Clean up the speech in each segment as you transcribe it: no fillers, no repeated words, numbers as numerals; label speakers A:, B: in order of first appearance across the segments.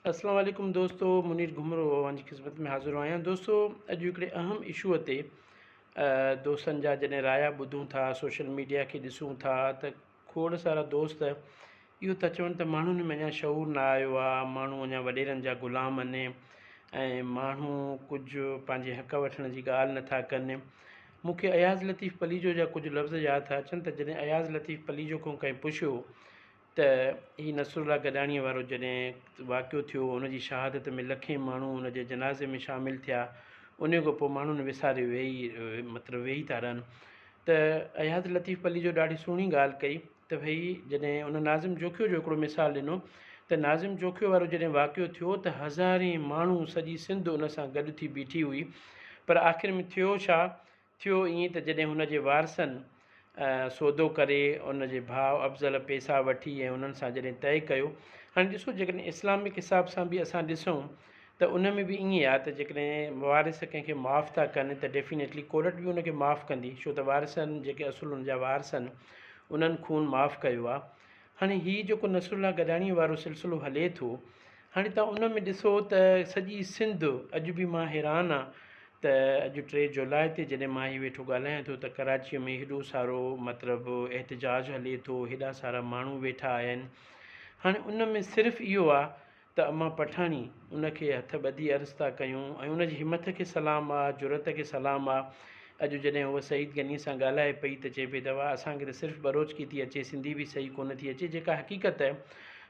A: अस्सलाम वालेकुम दोस्तों, मुनीर घुमरो जी ख़िदमत में हाज़िर आहियां। दोस्तों, अॼु हिकिड़े अहम इशूअ ते दोस्तनि जा जॾहिं राया ॿुधूं था, सोशल मीडिया खे ॾिसूं था त खोड़ सारा दोस्त इहो था चवनि त माण्हुनि में अञा शऊर न आयो आहे, माण्हू अञा वॾेरनि जा ग़ुलाम आहिनि ऐं माण्हू कुझु पंहिंजे हक़ वठण जी ॻाल्हि नथा कनि। मूंखे अयाज़ लतीफ़ पलीजो जा कुझु लफ़्ज़ यादि था अचनि त जॾहिं अयाज़ लतीफ़ पलीजो खां कंहिं पुछियो त हीउ नसरुल्ला गॾाणीअ वारो जॾहिं वाक़ियो थियो, उनजी शहादत में लखे माण्हू उनजे जनाज़े में शामिलु थिया, उन खां पोइ माण्हुनि विसारे मतिलबु वेही था रहनि। त अयाज़ लतीफ़ पली जो ॾाढी सुहिणी ॻाल्हि कई त भई जॾहिं उन नाज़िम जोखियो जो हिकिड़ो मिसाल ॾिनो त नाज़िम जोखियो वारो जॾहिं वाक़ियो थियो त हज़ारे माण्हू सॼी सिंध उन सां गॾु थी बीठी हुई, पर आख़िर में थियो छा? थियो ईअं त जॾहिं हुनजे वारसनि सौदो करे उन जे भाउ अफ़ज़ल पैसा वठी ऐं उन्हनि सां जॾहिं तइ कयो। हाणे ॾिसो, जेकॾहिं इस्लामिक हिसाब सां बि असां ॾिसूं त उन में बि ईअं आहे त जेकॾहिं वारिस कंहिंखे माफ़ु था कनि त डेफिनेटली कोर्ट बि उनखे माफ़ु कंदी, छो त वारिसनि जेके असुलु हुन जा वारिस आहिनि उन्हनि खून माफ़ु कयो आहे। हाणे हीउ जेको नसरुल्ला गॾाणीअ वारो सिलसिलो हले थो, हाणे तव्हां उन में ॾिसो त सॼी सिंध अॼु बि मां हैरान आहे त अॼु 3 जुलाई ते जॾहिं मां हीउ वेठो ॻाल्हायां थो त कराचीअ में हेॾो सारो मतिलबु एहतजाज हले थो, हेॾा सारा माण्हू वेठा आया आहिनि। हाणे उन में सिर्फ़ु इहो आहे त अम्मा पठाणी उनखे हथ ॿधी अर्ज़ु था कयूं ऐं उनजी हिमत खे सलाम आहे, जुरत खे सलाम आहे। अॼु जॾहिं उहा सईद गनी सां ॻाल्हाए पई त चए पई दवा असांखे त सिर्फ़ु बरोचकी थी अचे, सिंधी बि सही कोन थी अचे, जेका हक़ीक़त आहे।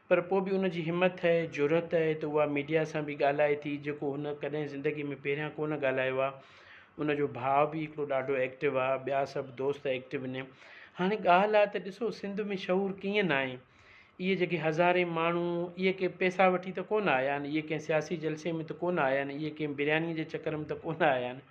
A: पर पोइ बि उनजी हिमत आहे, जुरत आहे त उहा मीडिया सां बि ॻाल्हाए थी, जेको हुन कॾहिं ज़िंदगी में पहिरियां कोन ॻाल्हायो आहे। उनजो भाउ बि हिकिड़ो ॾाढो एक्टिव आहे, ॿिया सभु दोस्त एक्टिव आहिनि। हाणे ॻाल्हि आहे त ॾिसो सिंध में शऊर कीअं न आहे। इहे जेके हज़ारे माण्हू, इहे के पैसा वठी त कोन आया आहिनि, इहे कंहिं सियासी जलसे में त कोन आया आहिनि, इहे कंहिं बिरयानी जे चकर में त कोन आया आहिनि।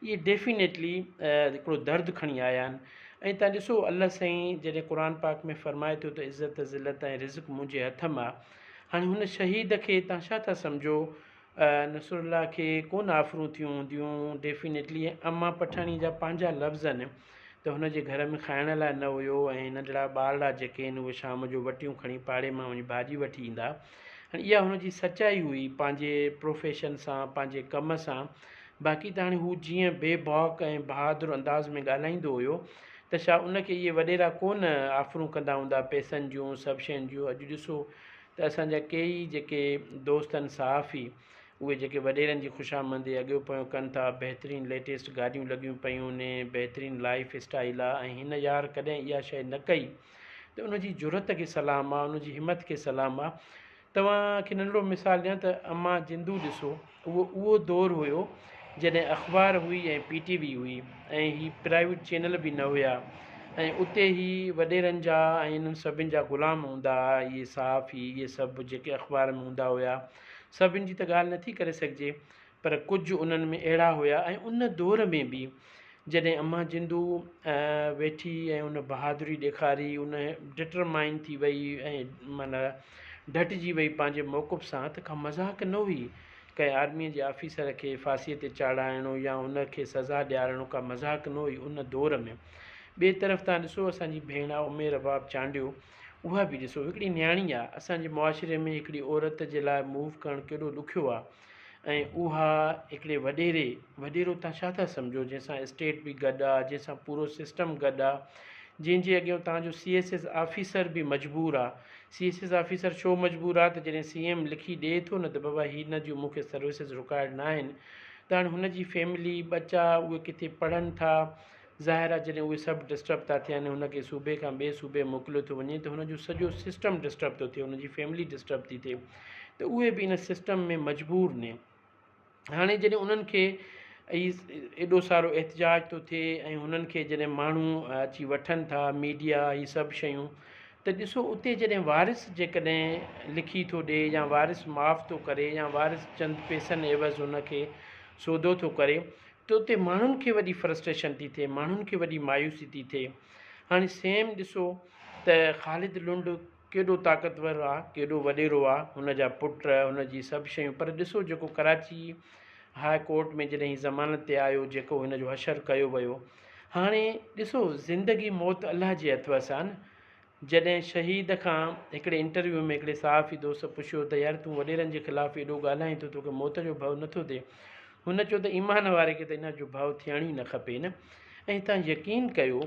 A: इहे डेफिनेटली हिकिड़ो दर्दु खणी आया आहिनि। ऐं तव्हां ॾिसो अलाह साईं जॾहिं क़ुर पाक में फ़रमाए थो त इज़त ज़िलत ऐं रिज़्क़ मुंहिंजे हथ मां। हाणे हुन शहीद खे तव्हां छा था सम्झो? नसरुल्ला खे कोन आफ़रूं थियूं हूंदियूं डेफिनेटली। अम्मा पठाणी जा पंहिंजा लफ़्ज़ आहिनि त हुनजे घर में खाइण लाइ न हुयो ऐं नंढड़ा ॿारड़ा जेके आहिनि उहे शाम जो वटियूं खणी पाड़े मां वञी भाॼी वठी ईंदा। हाणे इहा हुनजी सचाई हुई पंहिंजे प्रोफेशन सां, पंहिंजे कम सां। बाक़ी त हाणे हू जीअं बेबाक ऐं बहादुर अंदाज़ में ॻाल्हाईंदो हुयो त छा उनखे इहे वॾेरा कोन आफ़रूं कंदा हूंदा पैसनि जूं सभु शयुनि जूं? अॼु ॾिसो त असांजा कई जेके दोस्त आहिनि सहाफ़ी, उहे जेके वॾेरनि जी ख़ुशामंदी अॻियो पोयो कनि था, बहितरीनु लेटेस्ट गाॾियूं लॻियूं पियूं आहिनि, बहितरीनु लाइफ स्टाइल आहे, ऐं हिन यार कॾहिं इहा शइ न कई त उनजी जुरत खे सलाम आहे, उनजी हिमत खे सलाम आहे। तव्हांखे नंढिड़ो मिसाल ॾियां त अम्मा जिंदू ॾिसो, उहो दौरु हुयो जॾहिं अख़बार हुई ऐं PTV हुई ऐं हीअ प्राइवेट चैनल बि न हुया, ऐं उते ई वॾेरनि जा ऐं इन्हनि सभिनि जा ग़ुलाम हूंदा हुआ, इहे सहाफ़ी, इहे सभु जेके अख़बार में हूंदा हुया। सभिनि जी त ॻाल्हि नथी करे सघिजे, पर कुझु उन्हनि में अहिड़ा हुया। ऐं उन दौर में बि जॾहिं अम्मा जिंदू वेठी ऐं उन बहादुरी ॾेखारी, उन डिटरमाइन थी वई ऐं माना डटिजी वई पंहिंजे मौक़ुफ़ सां, त का मज़ाक न हुई। कंहिं आर्मीअ जे ऑफिसर खे फांसीअ ते चाढ़ाइणो या उनखे सज़ा ॾियारणो का मज़ाक न हुई उन दौर में। ॿिए तरफ़ तव्हां ॾिसो असांजी भेण आहे उमेर रबाब चांडियो, उहा बि ॾिसो हिकिड़ी न्याणी आहे। असांजे मुआशिरे में हिकिड़ी औरत जे लाइ मूव करणु केॾो ॾुखियो आहे, ऐं उहा हिकिड़े वॾेरो तव्हां छा था सम्झो, जंहिंसां स्टेट बि गॾु आहे, जंहिंसां पूरो सिस्टम गॾु आहे, जंहिंजे अॻियां तव्हांजो CSS ऑफिसर बि मजबूर आहे। CSS ऑफिसर छो मजबूर आहे त जॾहिं CM लिखी ॾिए थो न त बाबा हिन जूं मूंखे सर्विसिस रिक्वायर्ड न आहिनि, त हाणे हुनजी फैमिली बचा उहे किथे पढ़नि था, ज़ाहिर आहे जॾहिं उहे सभु डिस्टर्ब था थियनि, हुनखे सूबे खां ॿिए सूबे मोकिलियो थो वञे त हुनजो सॼो सिस्टम डिस्टर्ब थो थिए, हुनजी फैमिली डिस्टर्ब थी थिए, त उहे बि इन सिस्टम में मजबूर ने। हाणे जॾहिं उन्हनि खे एॾो सारो एहतजाज थो थिए ऐं हुननि खे जॾहिं माण्हू अची वठनि था, मीडिया, हीअ सभु शयूं, त ॾिसो उते जॾहिं वारिस जेकॾहिं लिखी थो ॾिए या वारिस माफ़ु थो करे या वारिस चंद पैसनि एवज़ हुनखे सौदो थो करे, त उते माण्हुनि खे वॾी फ्रस्ट्रेशन थी थिए, माण्हुनि खे वॾी मायूसी थी थिए। हाणे सेम ॾिसो त ख़ालिद लुंड केॾो ताक़तवर आहे, केॾो वॾेरो आहे, हुनजा पुट, हुनजी सभु शयूं, पर ॾिसो जेको कराची हाई कोर्ट में जॾहिं ज़मानत ते आयो, जेको हिनजो हशर कयो वियो। हाणे ॾिसो ज़िंदगी मौत अलाह जे हथ वस आहे न। जॾहिं शहीद खां हिकिड़े इंटरव्यू में हिकिड़े सहाफ़ी दोस्त पुछियो त यार तूं वॾेरनि जे ख़िलाफ़ु एॾो ॻाल्हाए थो, तोखे मौत जो भउ नथो थिए? हुन चयो त ईमान वारे खे त इन जो भउ थियण ई न खपे न। ऐं तव्हां यकीन कयो,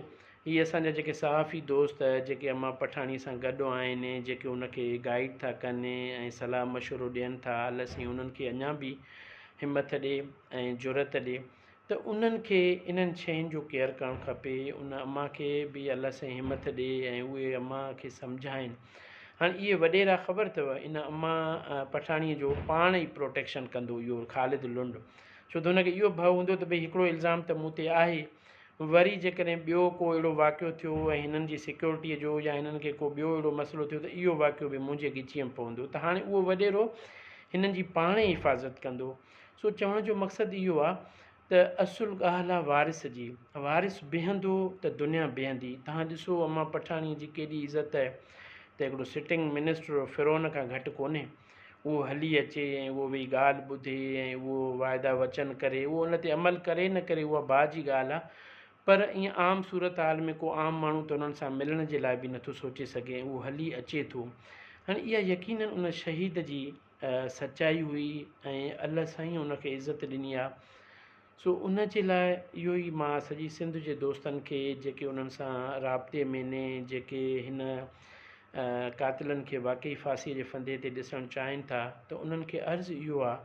A: हीअ असांजा जेके सहाफ़ी दोस्त जेके अम्मा पठाणी सां गॾु आहिनि, जेके उनखे गाइड था कनि ऐं सलाह मशवरो ॾियनि था, अलाह साईं उन्हनि खे अञा बि हिमत ॾिए ऐं ज़रूरत ॾिए, त उन्हनि खे इन्हनि शयुनि जो केयर करणु खपे। उन अम्मा खे बि अलाह साईं हिमत ॾिए ऐं उहे अम्मा खे सम्झाइनि। हाणे इहे वॾेरा ख़बर अथव, इन अम्मा पठाणीअ जो पाण ई प्रोटेक्शन कंदो इहो ख़ालिद लुंड, छो त हुनखे इहो भउ हूंदो त भई हिकिड़ो इल्ज़ाम त मूं ते आहे, वरी जेकॾहिं ॿियो को अहिड़ो वाक़ियो थियो ऐं हिननि जी सिक्योरिटीअ जो या हिननि खे को ॿियो अहिड़ो मसइलो थियो त इहो वाक़ियो बि मुंहिंजे ॻिचीअ में पवंदो, त हाणे उहो वॾेरो हिननि जी पाण ई हिफ़ाज़त कंदो। सो चवण जो मक़सदु इहो आहे त असुलु ॻाल्हि आहे वारिस जी। वारिस बीहंदो त दुनिया बीहंदी। तव्हां ॾिसो अम्मा पठाणीअ जी केॾी इज़त आहे त हिकिड़ो सिटिंग मिनिस्टर फ़िरौन खां घटि कोन्हे, उहो हली अचे ऐं उहो वेही ॻाल्हि ॿुधे ऐं उहो वाइदा वचन करे, उहो उन ते अमल करे न करे उहा बाहि जी ॻाल्हि आहे, पर ईअं आम सूरत हाल में को आम माण्हू त उन्हनि सां मिलण जे लाइ बि नथो सोचे सघे, उहो हली अचे थो। हाणे इहा यकीननि उन शहीद जी सचाई हुई ऐं अलाह साईं उनखे इज़त ॾिनी आहे। सो उन जे लाइ इहो ई मां सॼी सिंध जे दोस्तनि खे जेके उन्हनि सां राब्ते में ने, जेके हिन कातिलनि खे वाक़ई फांसीअ जे फंदे ते ॾिसणु चाहिनि था, त उन्हनि खे अर्ज़ु इहो आहे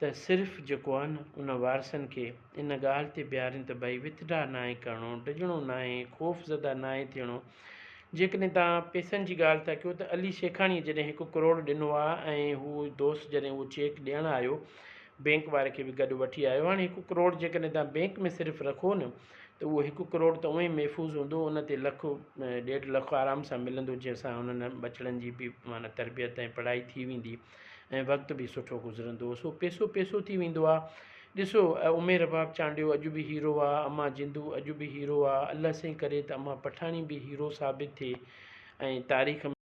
A: त सिर्फ़ु जेको आहे न उन वारसनि खे इन ॻाल्हि ते बीहारनि त भई वितड्रा न आहे करिणो, डिॼणो न आहे, ख़ौफ़ज़दा न आहे थियणो। जेकॾहिं तव्हां पैसनि जी ॻाल्हि था कयो त अली शेखाणीअ जॾहिं 1 करोड़ ॾिनो आहे ऐं हू दोस्त जॾहिं उहो चेक ॾियणु आयो, बैंक वारे खे बि गॾु वठी आयो। हाणे 1 करोड़ जेकॾहिं तव्हां बैंक में सिर्फ़ु रखो न, त उहो 1 करोड़ त उअं ई महफ़ूज़ हूंदो, उन ते लखु 1.5 लख आराम सां मिलंदो, जंहिंसां उन्हनि ॿचड़नि जी बि माना तरबियत ऐं पढ़ाई थी वेंदी ऐं वक़्तु बि सुठो गुज़रंदो। सो पैसो पैसो थी वेंदो आहे। ॾिसो उमेर रबाब चांडियो अॼु बि हीरो आहे, अम्मा जिंदू अॼु बि हीरो आहे, अलाह साईं करे त अम्मा पठाणी बि हीरो साबित थिए ऐं तारीख़ में